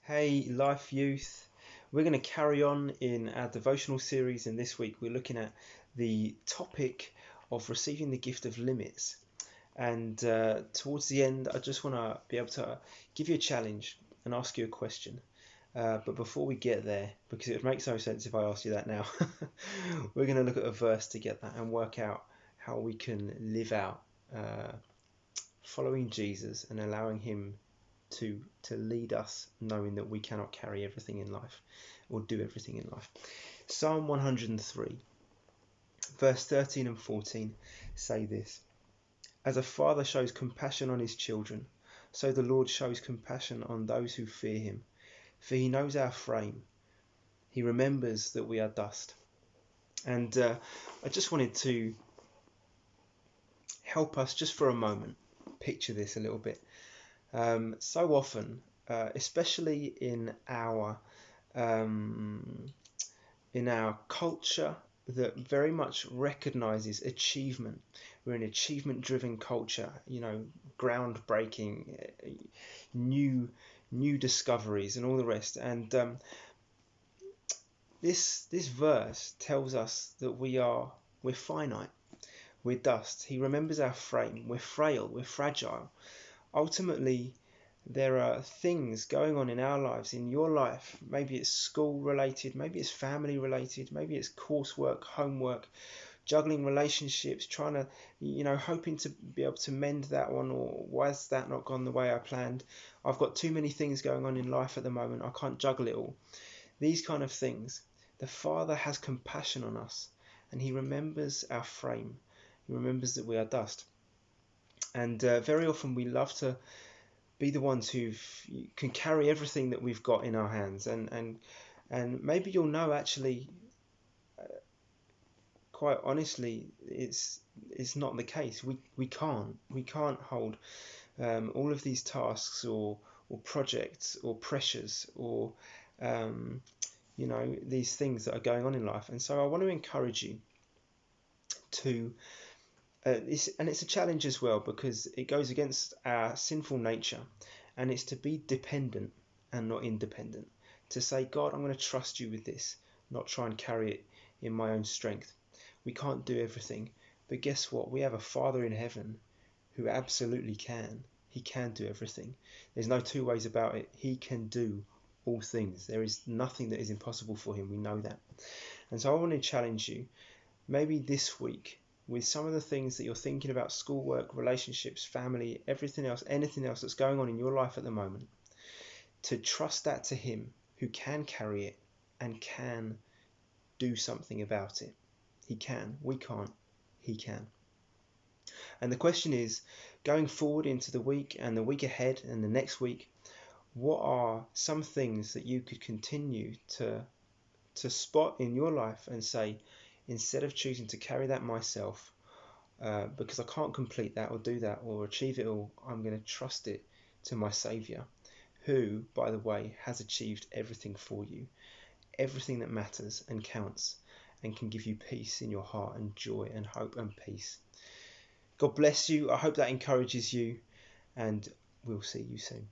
Hey, Life Youth. We're going to carry on in our devotional series, and this week we're looking at the topic of receiving the gift of limits. And towards the end, I just want to be able to give you a challenge and ask you a question. But before we get there, because it would make no sense if I asked you that now, we're going to look at a verse together and work out how we can live out following Jesus and allowing Him to lead us, knowing that we cannot carry everything in life or do everything in life. Psalm 103, verse 13 and 14 say this: As a father shows compassion on his children, so the Lord shows compassion on those who fear him. For he knows our frame. He remembers that we are dust. And I just wanted to help us just for a moment picture this a little bit. So often, especially in our culture that very much recognizes achievement. We're an achievement-driven culture, groundbreaking, new discoveries, and all the rest. And this verse tells us that we're finite, we're dust. He remembers our frame. We're frail, we're fragile. Ultimately, there are things going on in our lives, in your life. Maybe it's school related, maybe it's family related, maybe it's coursework, homework, juggling relationships, trying to, hoping to be able to mend that one, or why has that not gone the way I planned? I've got too many things going on in life at the moment, I can't juggle it all. These kind of things. The Father has compassion on us, and He remembers our frame. He remembers that we are dust. And very often we love to be the ones who can carry everything that we've got in our hands, and maybe you'll know actually, quite honestly, it's not the case. We can't hold all of these tasks or projects or pressures or these things that are going on in life. And so I want to encourage you to it's a challenge as well, because it goes against our sinful nature, and it's to be dependent and not independent. To say, God, I'm going to trust you with this, not try and carry it in my own strength. We can't do everything, but guess what? We have a Father in heaven who absolutely can. He can do everything. There's no two ways about it. He can do all things. There is nothing that is impossible for him. We know that. And so I want to challenge you, maybe this week, with some of the things that you're thinking about: schoolwork, relationships, family, everything else, anything else that's going on in your life at the moment, to trust that to Him who can carry it and can do something about it. He can. We can't. He can. And the question is, going forward into the week and the week ahead and the next week, what are some things that you could continue to spot in your life and say, instead of choosing to carry that myself, because I can't complete that or do that or achieve it all, I'm going to trust it to my Saviour, who, by the way, has achieved everything for you, everything that matters and counts, and can give you peace in your heart and joy and hope and peace. God bless you. I hope that encourages you, and we'll see you soon.